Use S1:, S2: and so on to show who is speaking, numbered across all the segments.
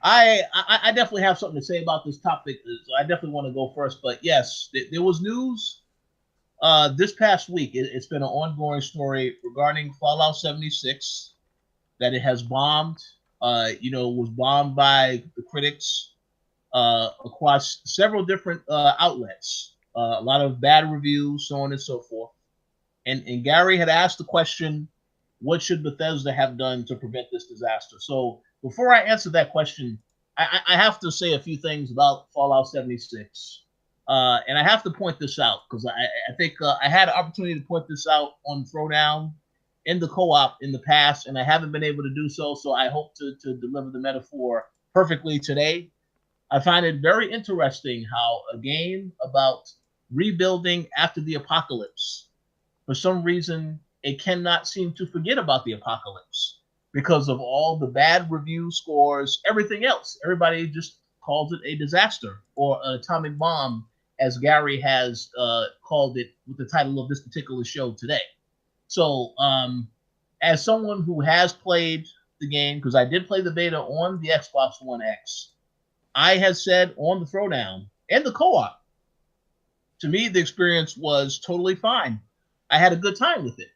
S1: I definitely have something to say about this topic. So I definitely want to go first. But yes, there was news this past week. It's been an ongoing story regarding Fallout 76 that it has bombed. Was bombed by the critics across several different outlets. A lot of bad reviews, so on and so forth. And Gary had asked the question, what should Bethesda have done to prevent this disaster? So before I answer that question, I have to say a few things about Fallout 76. And I have to point this out because I think I had an opportunity to point this out on Throwdown in the co-op in the past, and I haven't been able to do so. So I hope to deliver the metaphor perfectly today. I find it very interesting how a game about rebuilding after the apocalypse, for some reason, it cannot seem to forget about the apocalypse because of all the bad review scores, everything else. Everybody just calls it a disaster or an atomic bomb, as Gary has called it with the title of this particular show today. So, as someone who has played the game, because I did play the beta on the Xbox One X, I had said on the Throwdown and the co-op, to me, the experience was totally fine. I had a good time with it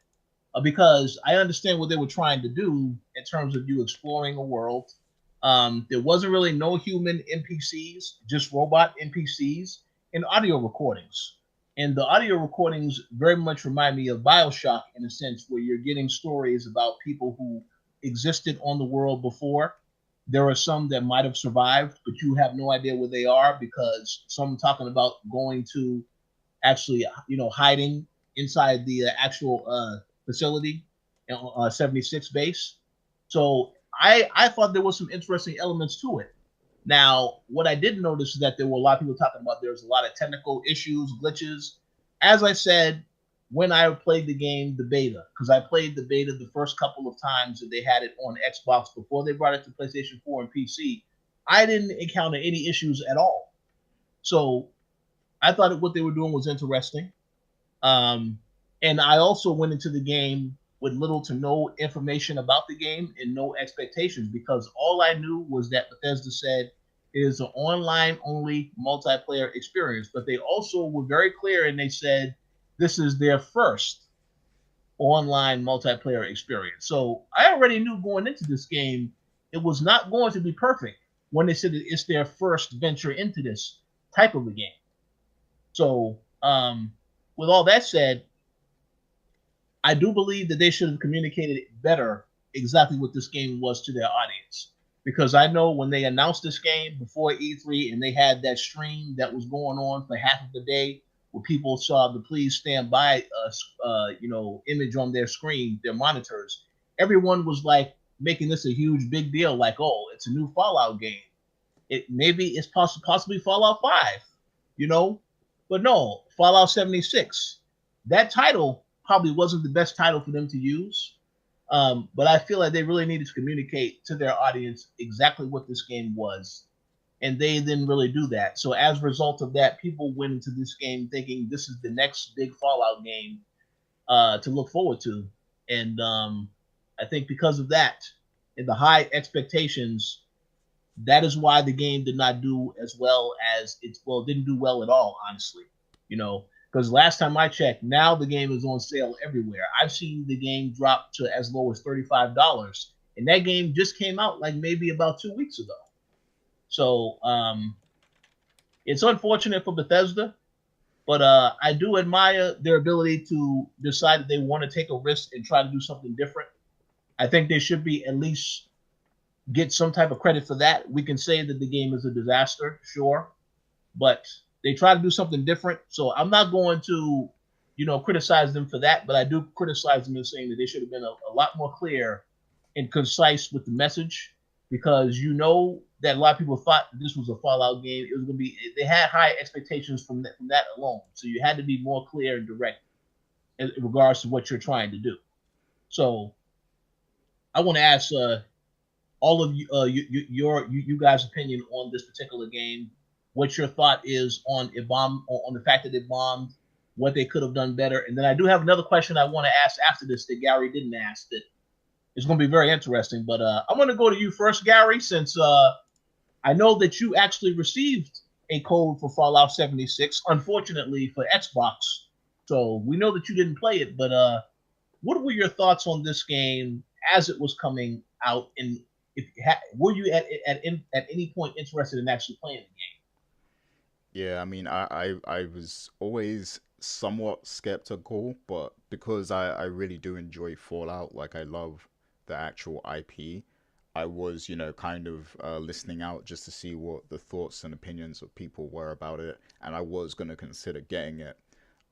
S1: because I understand what they were trying to do in terms of you exploring a world. There wasn't really no human NPCs, just robot NPCs and audio recordings. And the audio recordings very much remind me of Bioshock in a sense, where you're getting stories about people who existed on the world before. There are some that might have survived, but you have no idea where they are because some talking about going to actually, hiding inside the actual facility, 76 base. So I thought there was some interesting elements to it. Now, what I did notice is that there were a lot of people talking about there's a lot of technical issues, glitches. As I said, when I played the game, the beta, because I played the beta the first couple of times that they had it on Xbox before they brought it to PlayStation 4 and PC, I didn't encounter any issues at all. So I thought what they were doing was interesting. And I also went into the game with little to no information about the game and no expectations because all I knew was that Bethesda said it is an online only multiplayer experience. But they also were very clear and they said this is their first online multiplayer experience. So I already knew going into this game it was not going to be perfect when they said it's their first venture into this type of a game. So, with all that said, I do believe that they should have communicated better exactly what this game was to their audience. Because I know when they announced this game before E3 and they had that stream that was going on for half of the day where people saw the please stand by image on their screen, their monitors, everyone was like making this a huge big deal, like, oh, it's a new Fallout game. Maybe it's possibly Fallout 5, you know? But no, Fallout 76. That title probably wasn't the best title for them to use. But I feel like they really needed to communicate to their audience exactly what this game was. And they didn't really do that. So as a result of that, people went into this game thinking this is the next big Fallout game to look forward to. And I think because of that and the high expectations, that is why the game did not do as well as didn't do well at all, honestly. Because last time I checked, now the game is on sale everywhere. I've seen the game drop to as low as $35, and that game just came out like maybe about 2 weeks ago. So it's unfortunate for Bethesda, but I do admire their ability to decide that they want to take a risk and try to do something different. I think they should be at least get some type of credit for that. We can say that the game is a disaster, sure, but they try to do something different. So I'm not going to, criticize them for that, but I do criticize them in saying that they should have been a lot more clear and concise with the message because that a lot of people thought this was a Fallout game. It was going to be, they had high expectations from that alone. So you had to be more clear and direct in regards to what you're trying to do. So I want to ask all of you, you guys' opinion on this particular game. What your thought is on the fact that it bombed, what they could have done better, and then I do have another question I want to ask after this that Gary didn't ask. That is going to be very interesting. But I'm going to go to you first, Gary, since I know that you actually received a code for Fallout 76, unfortunately for Xbox. So we know that you didn't play it, but what were your thoughts on this game as it was coming out? And if were you at any point interested in actually playing the game?
S2: Yeah, I mean, I was always somewhat skeptical, but because I really do enjoy Fallout, like I love the actual IP, I was, kind of listening out just to see what the thoughts and opinions of people were about it, and I was going to consider getting it.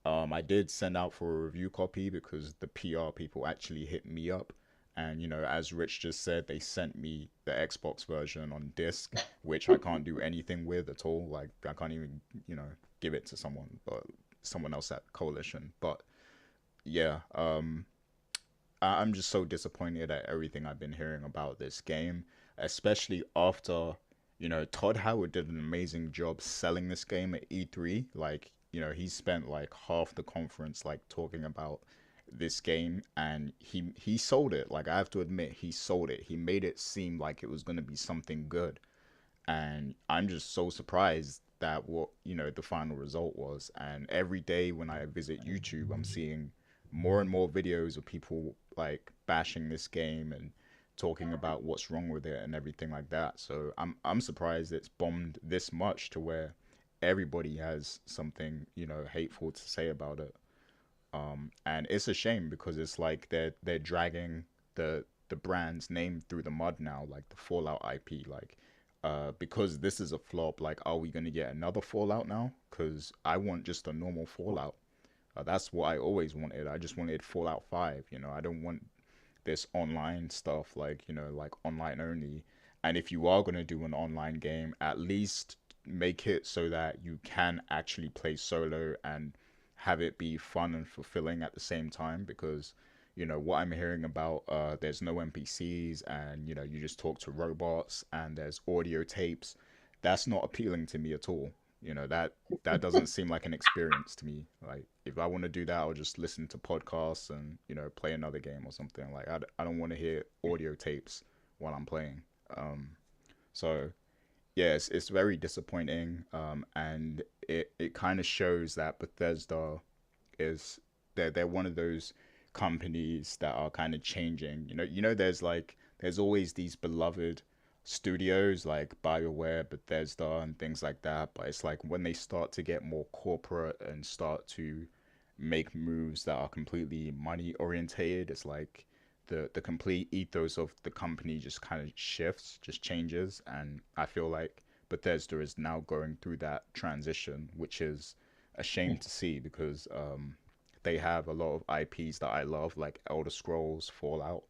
S2: I did send out for a review copy because the PR people actually hit me up. And, as Rich just said, they sent me the Xbox version on disc, which I can't do anything with at all. Like, I can't even, give it to someone else at Coalition. But yeah, I'm just so disappointed at everything I've been hearing about this game, especially after, Todd Howard did an amazing job selling this game at E3. Like, he spent like half the conference like talking about this game and he sold it. Like I have to admit, he sold it. He made it seem like it was going to be something good. And I'm just so surprised that what the final result was. And every day when I visit YouTube, I'm seeing more and more videos of people like bashing this game and talking about what's wrong with it and everything like that. So I'm surprised it's bombed this much to where everybody has something hateful to say about it. And it's a shame because it's like they're dragging the brand's name through the mud now, like the Fallout IP. Like, because this is a flop, like, are we gonna get another Fallout now? Because I want just a normal Fallout. That's what I always wanted. I just wanted Fallout 5. I don't want this online stuff, like, like online only. And if you are gonna do an online game, at least make it so that you can actually play solo and have it be fun and fulfilling at the same time. Because what I'm hearing about, there's no NPCs and you just talk to robots and there's audio tapes. That's not appealing to me at all. That doesn't seem like an experience to me. Like if I want to do that, I'll just listen to podcasts and play another game or something. Like I don't want to hear audio tapes while I'm playing. So yeah, it's very disappointing. And it kind of shows that Bethesda is they're one of those companies that are kind of changing. There's always these beloved studios like BioWare, Bethesda, and things like that. But it's like when they start to get more corporate and start to make moves that are completely money orientated, it's like the complete ethos of the company just kind of shifts, just changes. And I feel like Bethesda is now going through that transition, which is a shame to see because they have a lot of IPs that I love, like Elder Scrolls, Fallout,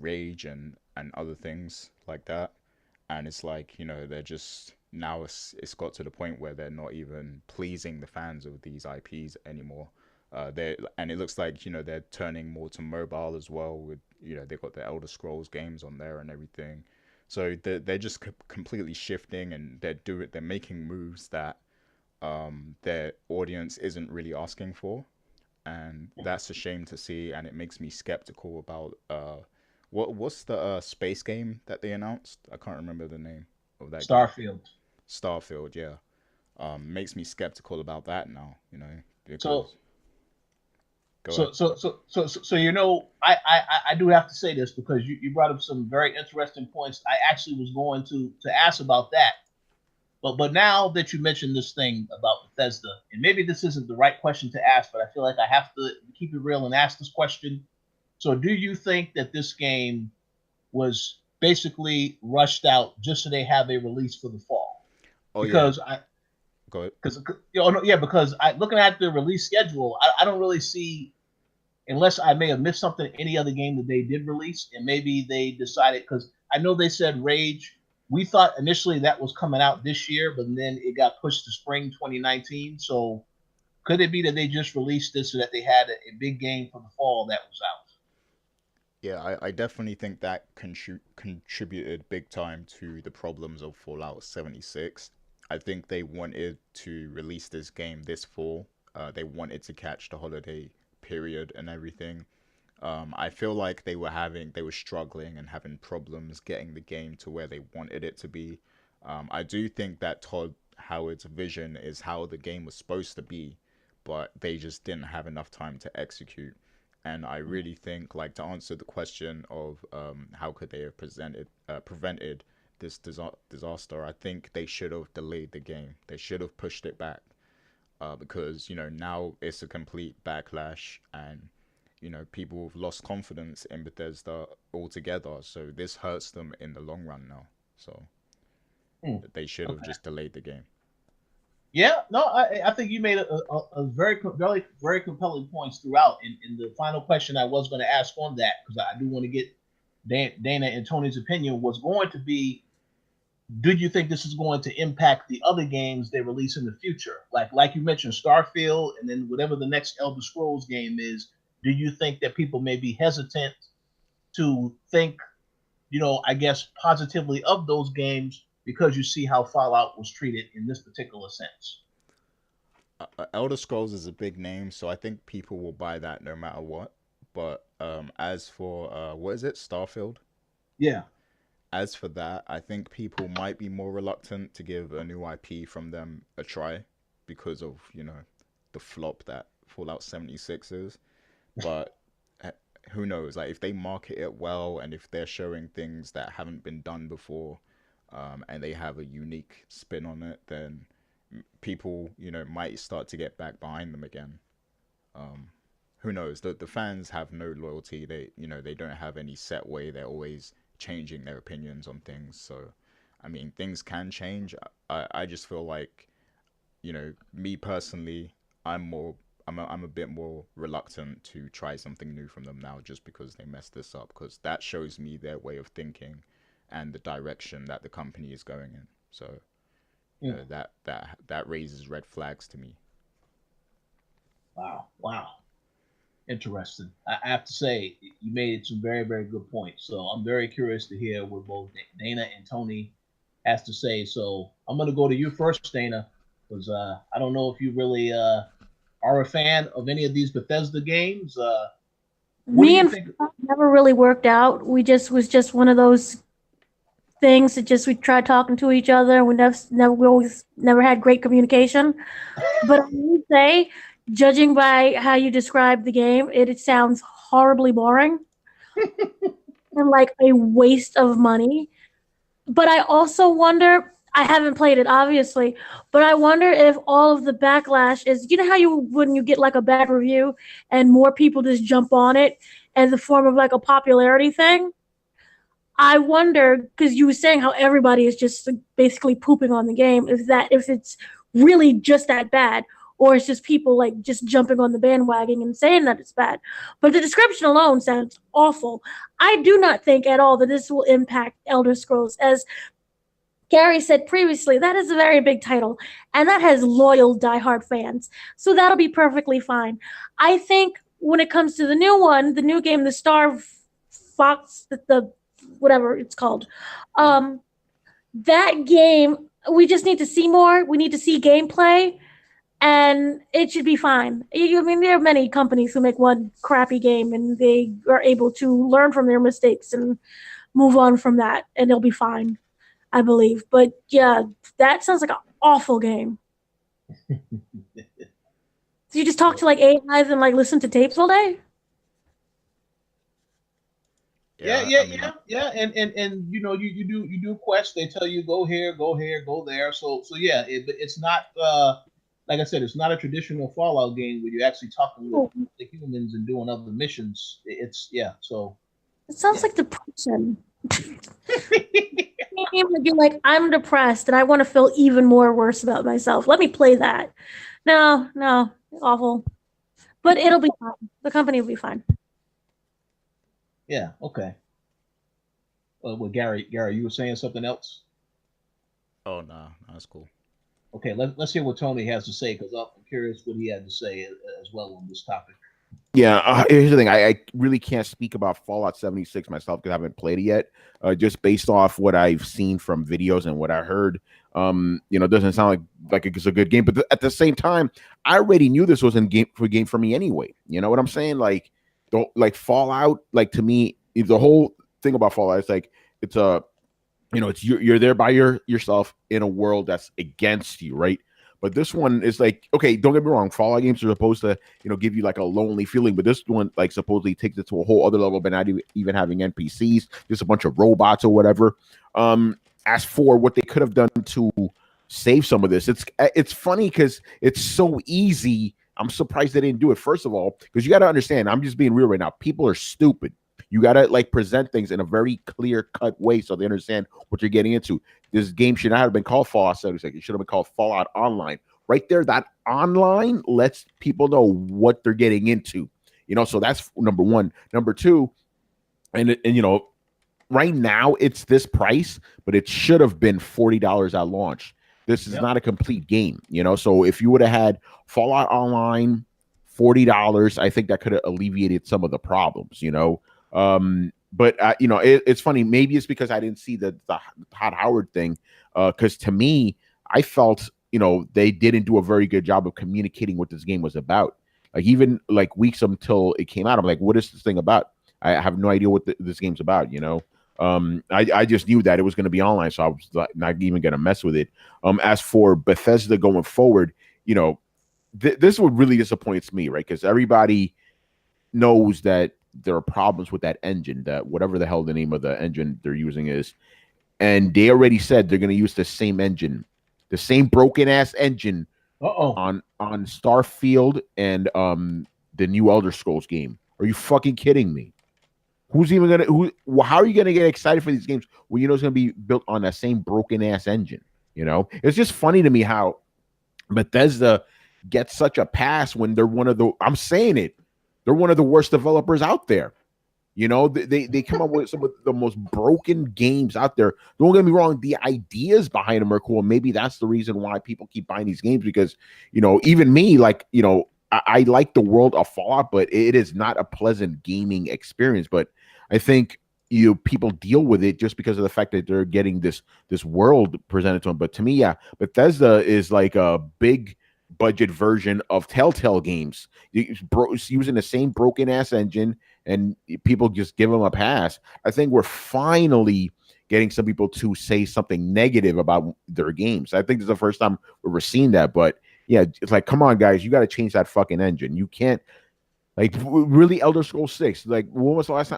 S2: Rage, and other things like that. And it's like they're just now it's got to the point where they're not even pleasing the fans of these IPs anymore. They and it looks like they're turning more to mobile as well. With they've got the Elder Scrolls games on there and everything. So they're just completely shifting and they're making moves that their audience isn't really asking for, and that's a shame to see. And it makes me skeptical about what's the space game that they announced? I can't remember the name of that game.
S1: Starfield.
S2: Starfield, yeah. Makes me skeptical about that now.
S1: So
S2: Because go
S1: so
S2: ahead.
S1: so so so so, so I do have to say this because you brought up some very interesting points. I actually was going to ask about that. But now that you mentioned this thing about Bethesda, and maybe this isn't the right question to ask, but I feel like I have to keep it real and ask this question. So, do you think that this game was basically rushed out just so they have a release for the fall?
S2: Oh yeah,
S1: Because I,
S2: go ahead.
S1: because no, yeah, because looking at the release schedule, I don't really see, unless I may have missed something, any other game that they did release, and maybe they decided because I know they said Rage. We thought initially that was coming out this year, but then it got pushed to spring 2019. So could it be that they just released this so that they had a big game for the fall that was out?
S2: Yeah, I definitely think that contributed big time to the problems of Fallout 76. I think they wanted to release this game this fall. They wanted to catch the holiday period and everything. I feel like they were struggling and having problems getting the game to where they wanted it to be. I do think that Todd Howard's vision is how the game was supposed to be, but they just didn't have enough time to execute. And I really think, like, to answer the question of how could they have prevented this disaster, I think they should have delayed the game. They should have pushed it back, because now it's a complete backlash, and people have lost confidence in Bethesda altogether. So this hurts them in the long run now. So they should have just delayed the game.
S1: Yeah, no, I think you made a very, very, very compelling points throughout. In the final question I was going to ask on that, because I do want to get Dana and Tony's opinion, was going to be, do you think this is going to impact the other games they release in the future? Like you mentioned, Starfield, and then whatever the next Elder Scrolls game is. Do you think that people may be hesitant to think, I guess, positively of those games because you see how Fallout was treated in this particular sense?
S2: Elder Scrolls is a big name, so I think people will buy that no matter what. But as for what is it, Starfield?
S1: Yeah.
S2: As for that, I think people might be more reluctant to give a new IP from them a try because of the flop that Fallout 76 is. But who knows? Like, if they market it well and if they're showing things that haven't been done before, and they have a unique spin on it, then people, might start to get back behind them again. Who knows? The fans have no loyalty. They don't have any set way. They're always changing their opinions on things. So, I mean, things can change. I just feel like, me personally, I'm a bit more reluctant to try something new from them now, just because they messed this up, because that shows me their way of thinking and the direction that the company is going in. So that raises red flags to me.
S1: Wow. Interesting. I have to say, you made some very, very good points. So I'm very curious to hear what both Dana and Tony has to say. So I'm going to go to you first, Dana, because I don't know if you really are a fan of any of these Bethesda games. What do
S3: Me
S1: you
S3: and
S1: think?
S3: never really worked out. We just was just one of those things that just we tried talking to each other. We always never had great communication. But I would say, judging by how you describe the game, it sounds horribly boring and like a waste of money. But I also wonder, I haven't played it obviously, but I wonder if all of the backlash is, how you when you get like a bad review and more people just jump on it as a form of like a popularity thing. I wonder, because you were saying how everybody is just like, basically pooping on the game, if it's really just that bad, or it's just people like just jumping on the bandwagon and saying that it's bad. But the description alone sounds awful. I do not think at all that this will impact Elder Scrolls. As Gary said previously, that is a very big title, and that has loyal, diehard fans. So that'll be perfectly fine. I think when it comes to the new one, the new game, the Star Fox, the whatever it's called, that game, we just need to see more. We need to see gameplay, and it should be fine. I mean, there are many companies who make one crappy game, and they are able to learn from their mistakes and move on from that, and they'll be fine, I believe. But yeah, that sounds like an awful game. So you just talk to like AIs and like listen to tapes all day?
S1: Yeah. And you do quests. They tell you go here, go there. So yeah, it's not like I said, it's not a traditional Fallout game where you're actually talking with the humans and doing other missions. It's so.
S3: It sounds like depression. You're like, I'm depressed and I want to feel even more worse about myself. Let me play that. No, awful. But it'll be fine. The company will be fine.
S1: Yeah. Okay. Well, Gary, you were saying something else?
S2: Oh no, that's cool.
S1: Okay, let's hear what Tony has to say, because I'm curious what he had to say as well on this topic.
S4: Yeah, here's the thing. I really can't speak about Fallout 76 myself because I haven't played it yet. Just based off what I've seen from videos and what I heard, it doesn't sound like it's a good game. But at the same time, I already knew this was a game for me anyway. You know what I'm saying? Like, like Fallout, like to me, the whole thing about Fallout is like it's a it's you're there by yourself in a world that's against you, right? But this one is like, okay, don't get me wrong, Fallout games are supposed to give you like a lonely feeling, but this one like supposedly takes it to a whole other level by not even having NPCs, just a bunch of robots or whatever. As for what they could have done to save some of this, it's funny because it's so easy. I'm surprised they didn't do it. First of all, because you got to understand, I'm just being real right now. People are stupid. You got to like present things in a very clear cut way so they understand what you're getting into. This game should not have been called Fallout 76. It should have been called Fallout Online. Right there, that online lets people know what they're getting into. So that's number one. Number two, and right now it's this price, but it should have been $40 at launch. This is not a complete game, So if you would have had Fallout Online, $40, I think that could have alleviated some of the problems, But it's funny. Maybe it's because I didn't see the Todd Howard thing. Because to me, I felt they didn't do a very good job of communicating what this game was about. Like even like weeks until it came out, I'm like, what is this thing about? I have no idea what this game's about. I just knew that it was going to be online, so I was not even going to mess with it. As for Bethesda going forward, this is what really disappoints me, right? Because everybody knows that there are problems with that engine, that whatever the hell the name of the engine they're using is, and they already said they're going to use the same engine, the same broken ass engine on Starfield and the new Elder Scrolls game. Are you fucking kidding me? Who's even gonna how are you gonna get excited for these games when it's gonna be built on that same broken ass engine? It's just funny to me how Bethesda gets such a pass when they're I'm saying it, they're one of the worst developers out there. They come up with some of the most broken games out there. Don't get me wrong, the ideas behind them are cool. Maybe that's the reason why people keep buying these games, because even me, like I like the world of Fallout, but it is not a pleasant gaming experience. But I think people deal with it just because of the fact that they're getting this world presented to them. But to me, Bethesda is like a big budget version of Telltale games. It's using the same broken ass engine, and people just give them a pass. I think we're finally getting some people to say something negative about their games. I think this is the first time we're seeing that. But yeah, it's like, come on, guys, you got to change that fucking engine. You can't, like, really. Elder Scrolls 6. Like, when was the last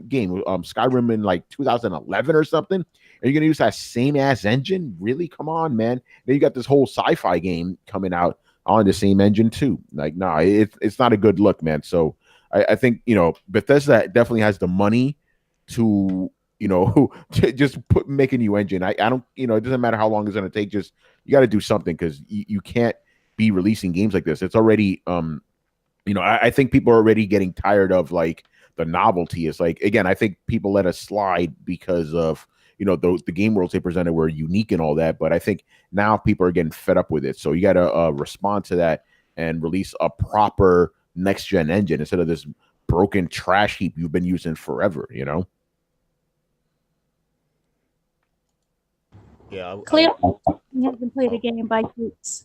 S4: game? Skyrim in like 2011 or something. Are you gonna use that same ass engine? Really? Come on, man. Then you got this whole sci-fi game coming out on the same engine too. Like, nah, it's not a good look, man. So I think Bethesda definitely has the money to to just make a new engine. I don't, it doesn't matter how long it's going to take. Just, you got to do something, because you can't be releasing games like this. It's already, I think people are already getting tired of like the novelty. It's like, again, I think people let us slide because of, the game worlds they presented were unique and all that. But I think now people are getting fed up with it. So you got to respond to that and release a proper next gen engine instead of this broken trash heap you've been using forever,
S2: Yeah.
S3: Clear. He hasn't played a game by Ukes.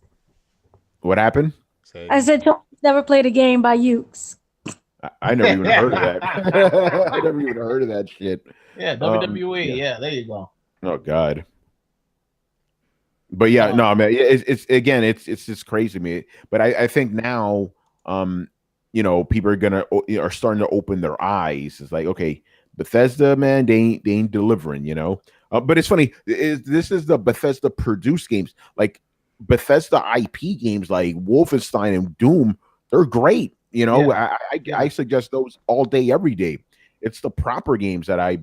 S4: What happened?
S3: I said Tony's never played a game by Ukes.
S4: I never even heard of that. I never even heard of that shit.
S1: Yeah, WWE. Yeah, there you go.
S4: Oh God. But yeah, no, man, it's just crazy to me. But I think now, people are starting to open their eyes. It's like, okay, Bethesda, man, they ain't delivering, But it's funny. This is the Bethesda produced games, like Bethesda IP games, like Wolfenstein and Doom. They're great, I suggest those all day, every day. It's the proper games that I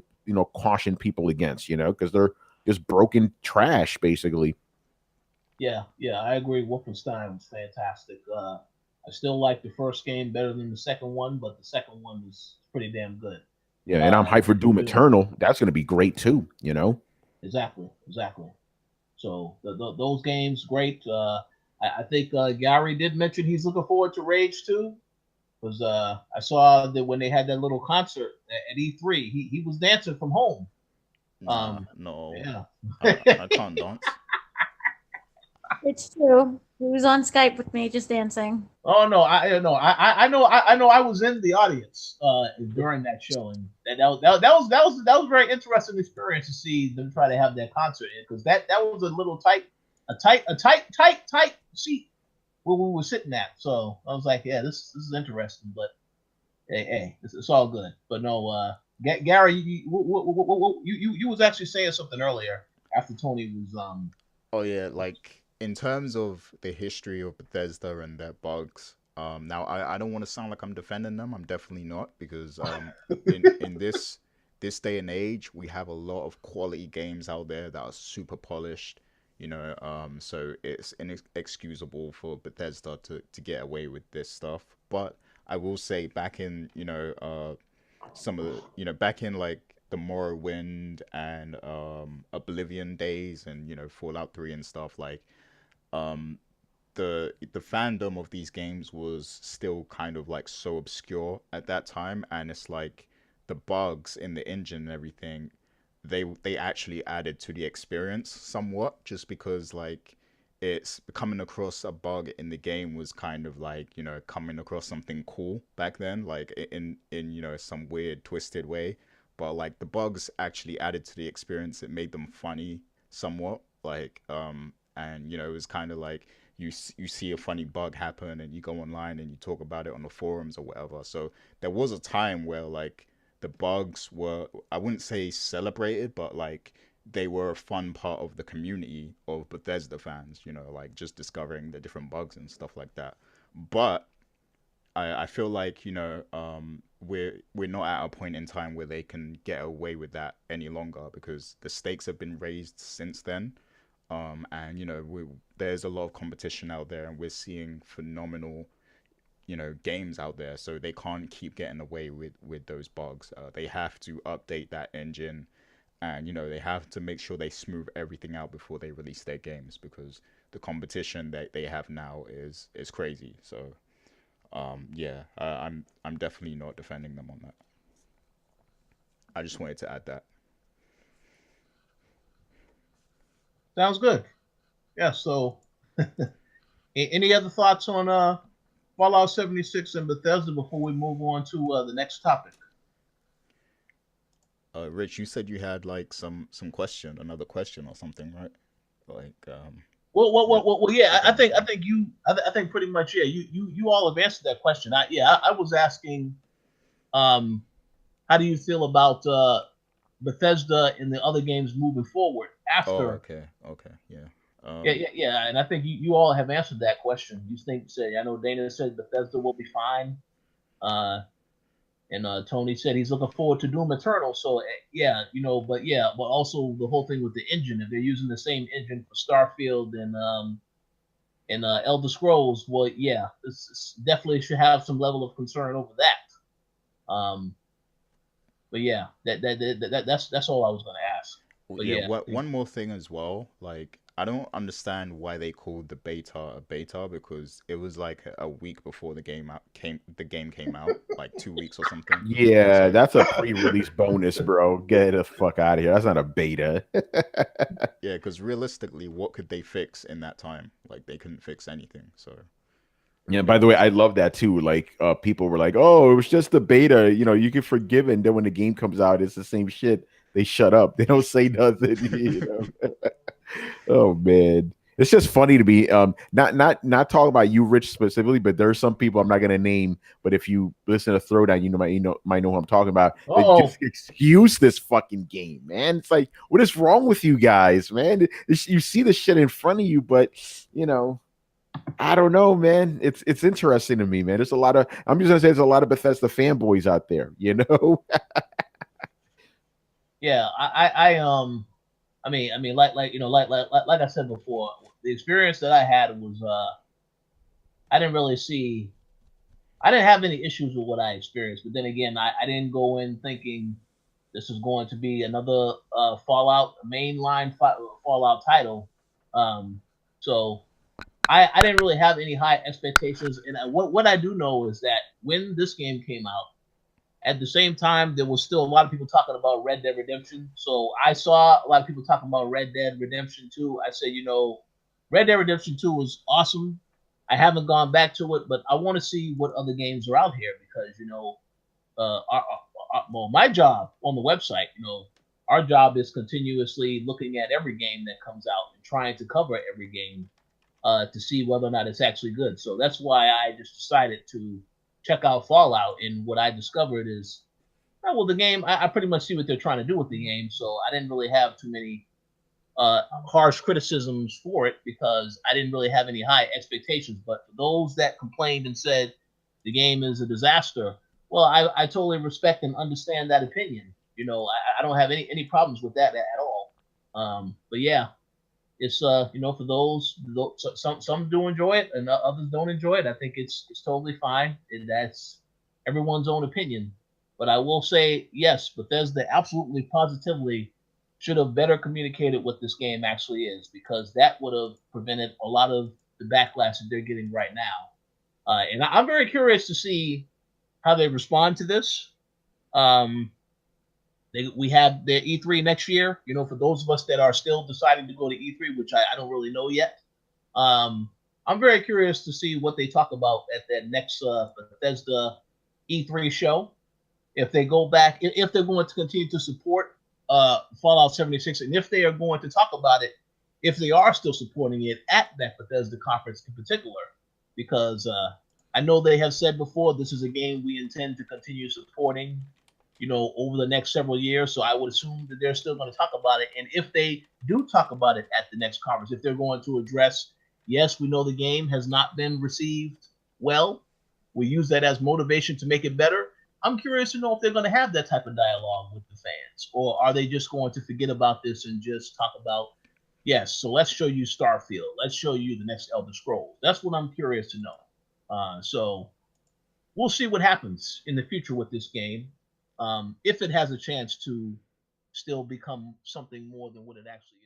S4: caution people against, because they're just broken trash, basically.
S1: Yeah, I agree. Wolfenstein was fantastic. I still like the first game better than the second one, but the second one was pretty damn good.
S4: Yeah, and I'm hyped for Doom Eternal. That's going to be great too,
S1: Exactly. So those games, great. I think Gary did mention he's looking forward to Rage 2. Because I saw that when they had that little concert at E3, he was dancing from home.
S2: No.
S1: Yeah.
S2: I can't dance.
S3: It's true. He was on Skype with me just dancing.
S1: Oh no, I know I was in the audience during that show, and that was a very interesting experience to see them try to have that concert in, because that was a little tight seat where we were sitting at. So I was like, yeah, this is interesting, but hey, it's all good. But no, Gary, you was actually saying something earlier after Tony was
S2: Oh yeah, like in terms of the history of Bethesda and their bugs. Now I don't want to sound like I'm defending them. I'm definitely not because in this day and age, we have a lot of quality games out there that are super polished. So it's inexcusable for Bethesda to get away with this stuff. But I will say, back in some of the back in like the Morrowind and Oblivion days, and Fallout 3 and stuff, like um the fandom of these games was still kind of like so obscure at that time, and it's like the bugs in the engine and everything, they actually added to the experience somewhat, just because like it's coming across a bug in the game was kind of like coming across something cool back then, like in some weird twisted way. But like the bugs actually added to the experience. It made them funny somewhat, like and it was kind of like you see a funny bug happen and you go online and you talk about it on the forums or whatever. So there was a time where like the bugs were, I wouldn't say celebrated, but like they were a fun part of the community of Bethesda fans, like just discovering the different bugs and stuff like that. But I feel like we're not at a point in time where they can get away with that any longer, because the stakes have been raised since then. And there's a lot of competition out there, and we're seeing phenomenal games out there, so they can't keep getting away with those bugs. They have to update that engine, and they have to make sure they smooth everything out before they release their games, because the competition that they have now is crazy. So yeah, I'm definitely not defending them on that. I just wanted to add that.
S1: sounds good. Yeah. So, any other thoughts on Fallout 76 and Bethesda before we move on to the next topic?
S2: Rich, you said you had like another question or something, right? Like
S1: Yeah. I
S2: regarding
S1: think
S2: the
S1: I
S2: game.
S1: think you I think pretty much, yeah. You all have answered that question. I was asking, um, how do you feel about Bethesda and the other games moving forward
S2: Oh,
S1: after?
S2: okay, okay, yeah.
S1: Yeah,
S2: Um,
S1: yeah, yeah. And I think you all have answered that question. You think say I know Dana said Bethesda will be fine. Uh, and Tony said he's looking forward to Doom Eternal. So yeah, but also the whole thing with the engine. If they're using the same engine for Starfield and Elder Scrolls, well, yeah, this definitely should have some level of concern over that. But yeah, that's all I was gonna ask. But
S2: yeah,
S1: yeah,
S2: what one more thing as well, like I don't understand why they called the beta a beta, because it was like a week before the game came out, like 2 weeks or something.
S4: Yeah,
S2: So
S4: that's a pre-release bonus, bro. Get the fuck out of here. That's not a beta.
S2: yeah, because realistically, what could they fix in that time? Like they couldn't fix anything. So
S4: Yeah,
S2: yeah,
S4: by the way, I love that too. Like, people were like, "Oh, it was just the beta. You can forgive it." And then when the game comes out, it's the same shit. They shut up. They don't say nothing. Oh man, it's just funny to be not talking about you, Rich, specifically, but there's some people I'm not gonna name. But if you listen to Throwdown, might know who I'm talking about. They just
S1: oh
S4: excuse this fucking game, man. It's like, what is wrong with you guys, man? You see the shit in front of you, but you know. I don't know, man. It's interesting to me, man. There's a lot of I'm just gonna say there's a lot of Bethesda fanboys out there, you know?
S1: yeah, I mean, like I said before, the experience that I had was I didn't really see, I didn't have any issues with what I experienced. But then again, I didn't go in thinking this is going to be another Fallout mainline Fallout title. Um, so I didn't really have any high expectations. And what I do know is that when this game came out, at the same time, there was still a lot of people talking about Red Dead Redemption. So I saw a lot of people talking about Red Dead Redemption 2. I said, Red Dead Redemption 2 was awesome. I haven't gone back to it, but I want to see what other games are out here because well, my job on the website, our job is continuously looking at every game that comes out and trying to cover every game to see whether or not it's actually good. So that's why I just decided to check out Fallout, and what I discovered is, well, the game, I pretty much see what they're trying to do with the game, so I didn't really have too many harsh criticisms for it because I didn't really have any high expectations. But for those that complained and said the game is a disaster, well, I totally respect and understand that opinion. I don't have any problems with that at all. But yeah, it's for those some do enjoy it and others don't enjoy it. I think it's totally fine, and that's everyone's own opinion. But I will say, yes, Bethesda absolutely positively should have better communicated what this game actually is, because that would have prevented a lot of the backlash that they're getting right now. And I'm very curious to see how they respond to this. We have their E3 next year. For those of us that are still deciding to go to E3, which I don't really know yet, I'm very curious to see what they talk about at that next Bethesda E3 show. If they go back, if they're going to continue to support Fallout 76, and if they are going to talk about it, if they are still supporting it at that Bethesda conference in particular, because I know they have said before this is a game we intend to continue supporting, over the next several years. So I would assume that they're still going to talk about it. And if they do talk about it at the next conference, if they're going to address, yes, we know the game has not been received well, we use that as motivation to make it better. I'm curious to know if they're going to have that type of dialogue with the fans, or are they just going to forget about this and just talk about, yes, so let's show you Starfield, let's show you the next Elder Scrolls. That's what I'm curious to know. So we'll see what happens in the future with this game, if it has a chance to still become something more than what it actually is.